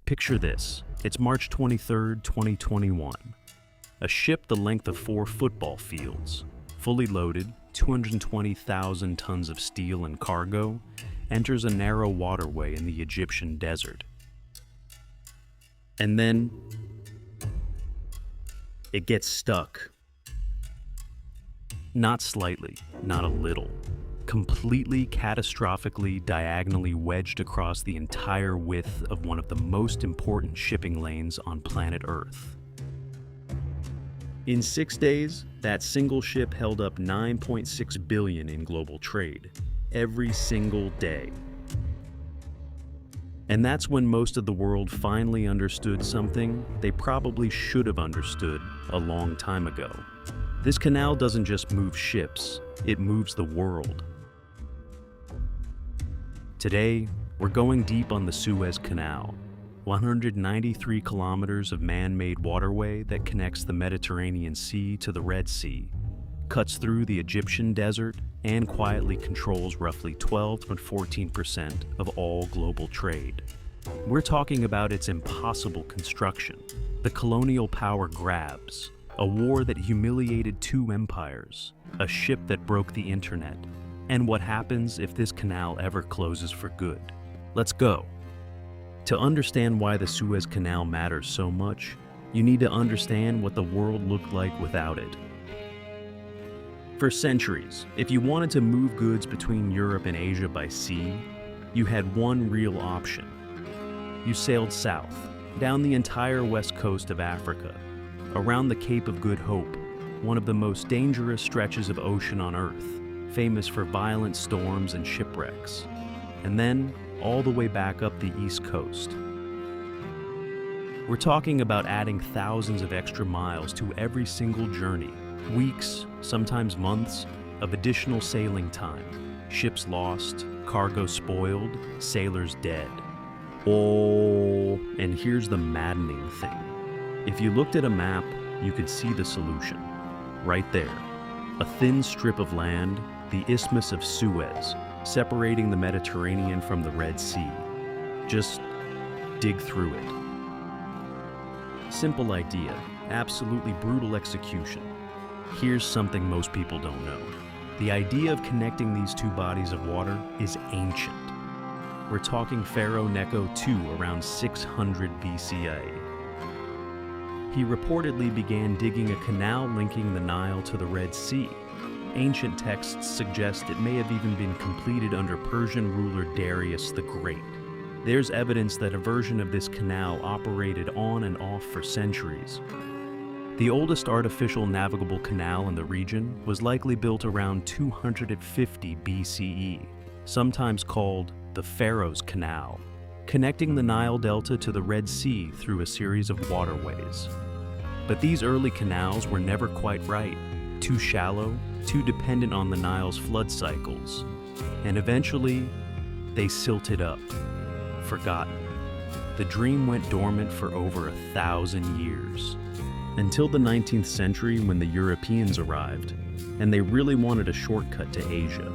Picture this. It's March 23rd, 2021. A ship the length of 4 football fields, fully loaded, 220,000 tons of steel and cargo, enters a narrow waterway in the Egyptian desert. And then it gets stuck. Not slightly, not a little. Completely, catastrophically, diagonally wedged across the entire width of one of the most important shipping lanes on planet Earth. In 6 days, that single ship held up $9.6 billion in global trade, every single day. And that's when most of the world finally understood something they probably should have understood a long time ago. This canal doesn't just move ships, it moves the world. Today, we're going deep on the Suez Canal, 193 kilometers of man-made waterway that connects the Mediterranean Sea to the Red Sea, cuts through the Egyptian desert, and quietly controls roughly 12 to 14% of all global trade. We're talking about its impossible construction, the colonial power grabs, a war that humiliated 2 empires, a ship that broke the internet, and what happens if this canal ever closes for good. Let's go. To understand why the Suez Canal matters so much, you need to understand what the world looked like without it. For centuries, if you wanted to move goods between Europe and Asia by sea, you had one real option. You sailed south, down the entire west coast of Africa, around the Cape of Good Hope, one of the most dangerous stretches of ocean on Earth, famous for violent storms and shipwrecks, and then all the way back up the East Coast. We're talking about adding thousands of extra miles to every single journey, weeks, sometimes months, of additional sailing time, ships lost, cargo spoiled, sailors dead. Oh, and here's the maddening thing. If you looked at a map, you could see the solution. Right there. A thin strip of land, the Isthmus of Suez, separating the Mediterranean from the Red Sea. Just dig through it. Simple idea, absolutely brutal execution. Here's something most people don't know. The idea of connecting these 2 bodies of water is ancient. We're talking Pharaoh Necho II around 600 BCE. He reportedly began digging a canal linking the Nile to the Red Sea. Ancient texts suggest it may have even been completed under Persian ruler Darius the Great. There's evidence that a version of this canal operated on and off for centuries. The oldest artificial navigable canal in the region was likely built around 250 BCE, sometimes called the Pharaoh's Canal, connecting the Nile Delta to the Red Sea through a series of waterways. But these early canals were never quite right, too shallow, too dependent on the Nile's flood cycles, and eventually they silted up, forgotten. The dream went dormant for over 1,000 years, until the 19th century when the Europeans arrived, and they really wanted a shortcut to Asia.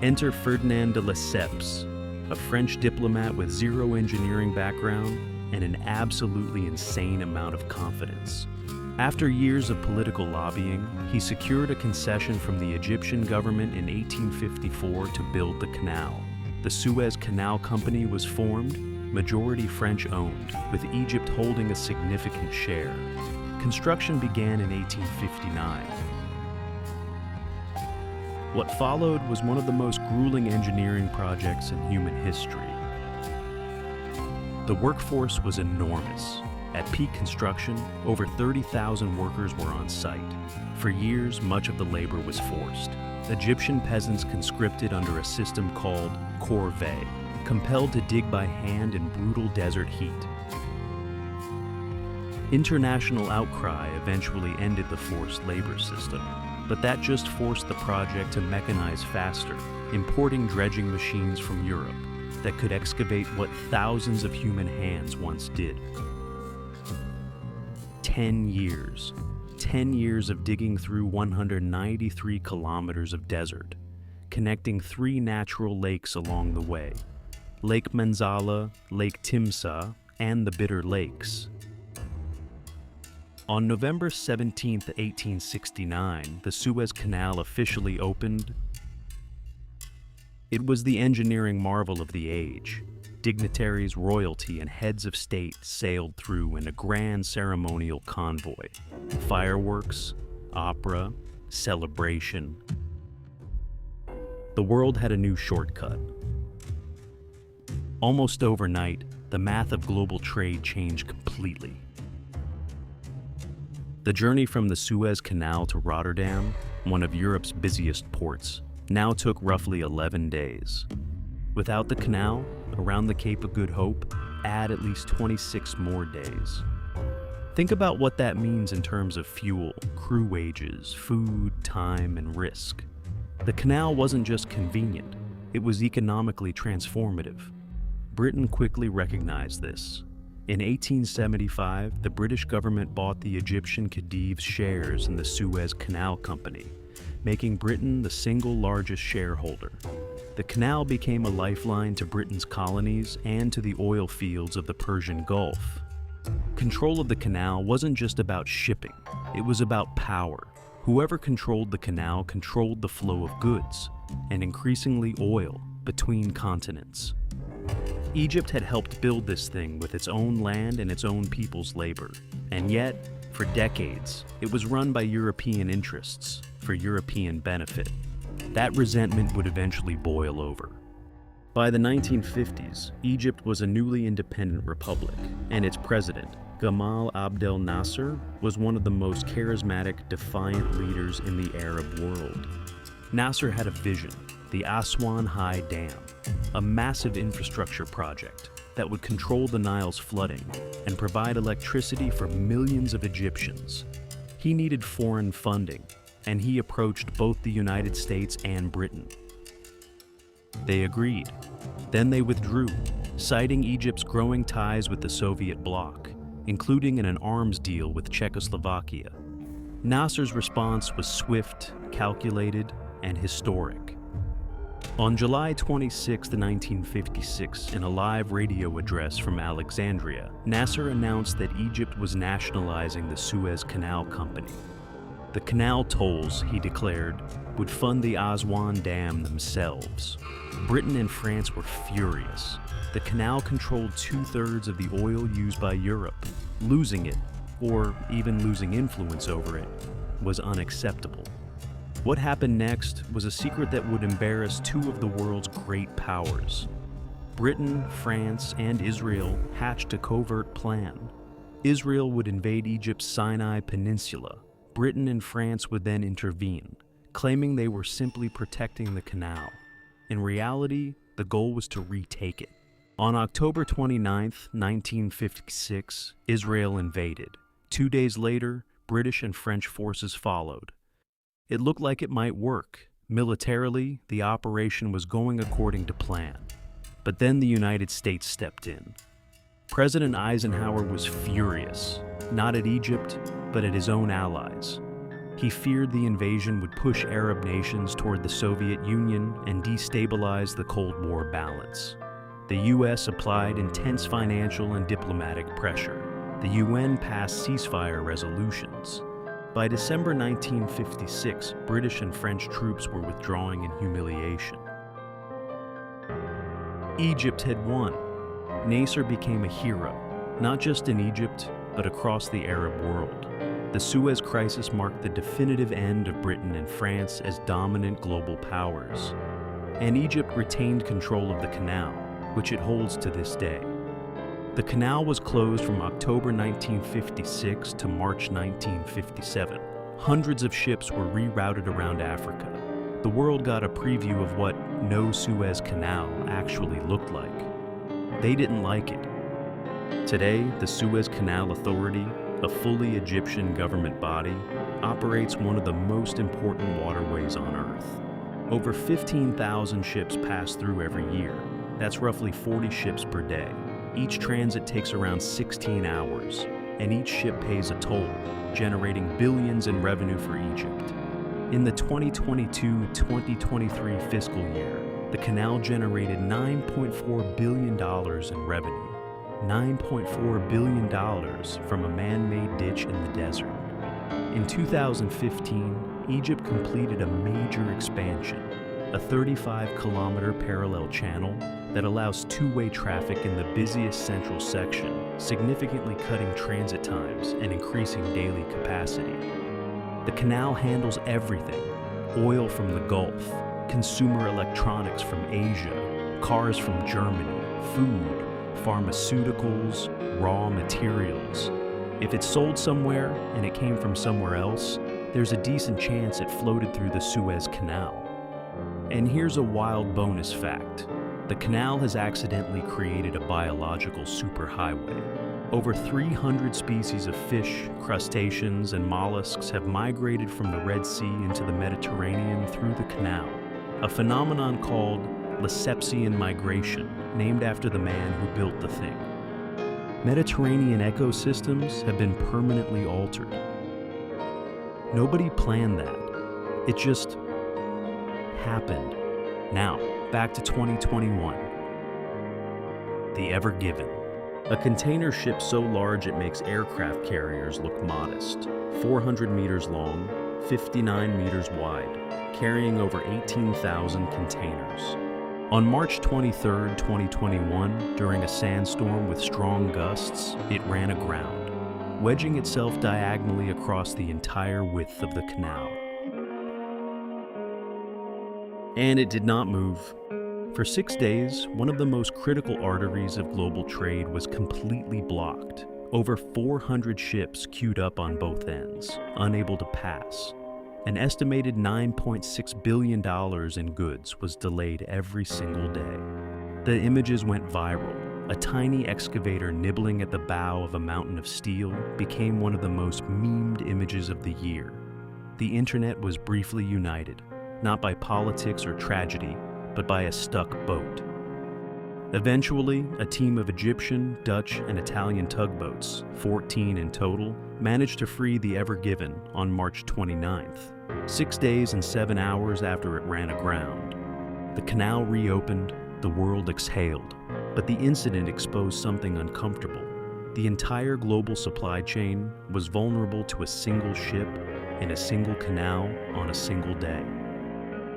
Enter Ferdinand de Lesseps, a French diplomat with zero engineering background and an absolutely insane amount of confidence. After years of political lobbying, he secured a concession from the Egyptian government in 1854 to build the canal. The Suez Canal Company was formed, majority French-owned, with Egypt holding a significant share. Construction began in 1859. What followed was one of the most grueling engineering projects in human history. The workforce was enormous. At peak construction, over 30,000 workers were on site. For years, much of the labor was forced. Egyptian peasants conscripted under a system called corvée, compelled to dig by hand in brutal desert heat. International outcry eventually ended the forced labor system, but that just forced the project to mechanize faster, importing dredging machines from Europe that could excavate what thousands of human hands once did. 10 years. 10 years of digging through 193 kilometers of desert, connecting 3 natural lakes along the way. Lake Menzala, Lake Timsah, and the Bitter Lakes. On November 17, 1869, the Suez Canal officially opened. It was the engineering marvel of the age. Dignitaries, royalty, and heads of state sailed through in a grand ceremonial convoy. Fireworks, opera, celebration. The world had a new shortcut. Almost overnight, the math of global trade changed completely. The journey from the Suez Canal to Rotterdam, one of Europe's busiest ports, now took roughly 11 days. Without the canal, around the Cape of Good Hope, add at least 26 more days. Think about what that means in terms of fuel, crew wages, food, time, and risk. The canal wasn't just convenient, it was economically transformative. Britain quickly recognized this. In 1875, the British government bought the Egyptian Khedive's shares in the Suez Canal Company, making Britain the single largest shareholder. The canal became a lifeline to Britain's colonies and to the oil fields of the Persian Gulf. Control of the canal wasn't just about shipping, it was about power. Whoever controlled the canal controlled the flow of goods, and increasingly oil, between continents. Egypt had helped build this thing with its own land and its own people's labor. And yet, for decades, it was run by European interests, for European benefit. That resentment would eventually boil over. By the 1950s, Egypt was a newly independent republic, and its president, Gamal Abdel Nasser, was one of the most charismatic, defiant leaders in the Arab world. Nasser had a vision, the Aswan High Dam, a massive infrastructure project that would control the Nile's flooding and provide electricity for millions of Egyptians. He needed foreign funding, and he approached both the United States and Britain. They agreed. Then they withdrew, citing Egypt's growing ties with the Soviet bloc, including in an arms deal with Czechoslovakia. Nasser's response was swift, calculated, and historic. On July 26, 1956, in a live radio address from Alexandria, Nasser announced that Egypt was nationalizing the Suez Canal Company. The canal tolls, he declared, would fund the Aswan Dam themselves. Britain and France were furious. The canal controlled 2/3 of the oil used by Europe. Losing it, or even losing influence over it, was unacceptable. What happened next was a secret that would embarrass two of the world's great powers. Britain, France, and Israel hatched a covert plan. Israel would invade Egypt's Sinai Peninsula. Britain and France would then intervene, claiming they were simply protecting the canal. In reality, the goal was to retake it. On October 29, 1956, Israel invaded. 2 days later, British and French forces followed. It looked like it might work. Militarily, the operation was going according to plan. But then the United States stepped in. President Eisenhower was furious, not at Egypt, but at his own allies. He feared the invasion would push Arab nations toward the Soviet Union and destabilize the Cold War balance. The U.S. applied intense financial and diplomatic pressure. The UN passed ceasefire resolutions. By December 1956, British and French troops were withdrawing in humiliation. Egypt had won. Nasser became a hero, not just in Egypt, but across the Arab world. The Suez Crisis marked the definitive end of Britain and France as dominant global powers. And Egypt retained control of the canal, which it holds to this day. The canal was closed from October 1956 to March 1957. Hundreds of ships were rerouted around Africa. The world got a preview of what no Suez Canal actually looked like. They didn't like it. Today, the Suez Canal Authority, a fully Egyptian government body, operates one of the most important waterways on Earth. Over 15,000 ships pass through every year. That's roughly 40 ships per day. Each transit takes around 16 hours, and each ship pays a toll, generating billions in revenue for Egypt. In the 2022-2023 fiscal year, the canal generated $9.4 billion in revenue. $9.4 billion from a man-made ditch in the desert. In 2015, Egypt completed a major expansion, a 35-kilometer parallel channel that allows two-way traffic in the busiest central section, significantly cutting transit times and increasing daily capacity. The canal handles everything: oil from the Gulf, consumer electronics from Asia, cars from Germany, food, pharmaceuticals, raw materials. If it's sold somewhere and it came from somewhere else, there's a decent chance it floated through the Suez Canal. And here's a wild bonus fact. The canal has accidentally created a biological superhighway. Over 300 species of fish, crustaceans, and mollusks have migrated from the Red Sea into the Mediterranean through the canal, a phenomenon called Lessepian migration, named after the man who built the thing. Mediterranean ecosystems have been permanently altered. Nobody planned that. It just happened. Now, back to 2021. The Ever Given. A container ship so large it makes aircraft carriers look modest. 400 meters long, 59 meters wide, carrying over 18,000 containers. On March 23, 2021, during a sandstorm with strong gusts, it ran aground, wedging itself diagonally across the entire width of the canal. And it did not move. For 6 days, one of the most critical arteries of global trade was completely blocked. Over 400 ships queued up on both ends, unable to pass. An estimated $9.6 billion in goods was delayed every single day. The images went viral. A tiny excavator nibbling at the bow of a mountain of steel became one of the most memed images of the year. The internet was briefly united, not by politics or tragedy, but by a stuck boat. Eventually, a team of Egyptian, Dutch, and Italian tugboats, 14 in total, managed to free the Ever Given on March 29th, 6 days and 7 hours after it ran aground. The canal reopened, the world exhaled, but the incident exposed something uncomfortable. The entire global supply chain was vulnerable to a single ship in a single canal on a single day.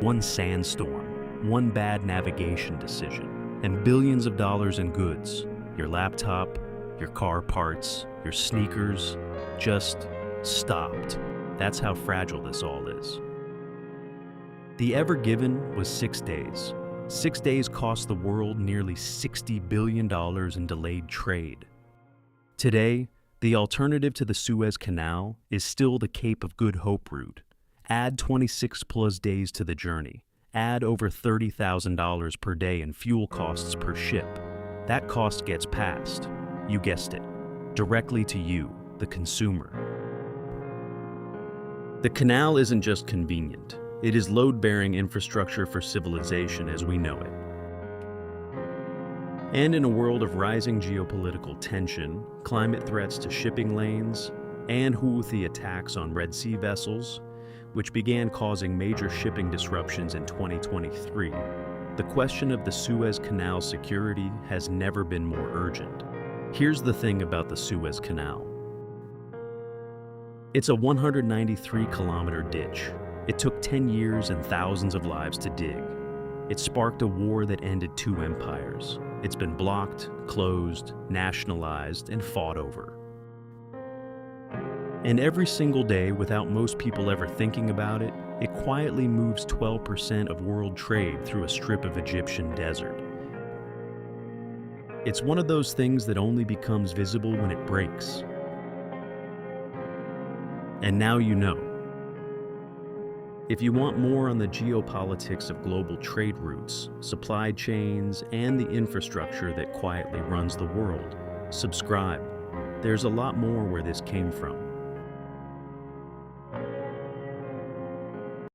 One sandstorm, one bad navigation decision, and billions of dollars in goods, your laptop, your car parts, your sneakers, just stopped. That's how fragile this all is. The Ever Given was 6 days. 6 days cost the world nearly $60 billion in delayed trade. Today, the alternative to the Suez Canal is still the Cape of Good Hope route. Add 26 plus days to the journey. Add over $30,000 per day in fuel costs per ship. That cost gets passed, you guessed it, directly to you, the consumer. The canal isn't just convenient. It is load-bearing infrastructure for civilization as we know it. And in a world of rising geopolitical tension, climate threats to shipping lanes, and Houthi attacks on Red Sea vessels, which began causing major shipping disruptions in 2023, the question of the Suez Canal security has never been more urgent. Here's the thing about the Suez Canal. It's a 193-kilometer ditch. It took 10 years and thousands of lives to dig. It sparked a war that ended 2 empires. It's been blocked, closed, nationalized, and fought over. And every single day, without most people ever thinking about it, it quietly moves 12% of world trade through a strip of Egyptian desert. It's one of those things that only becomes visible when it breaks. And now you know. If you want more on the geopolitics of global trade routes, supply chains, and the infrastructure that quietly runs the world, subscribe. There's a lot more where this came from.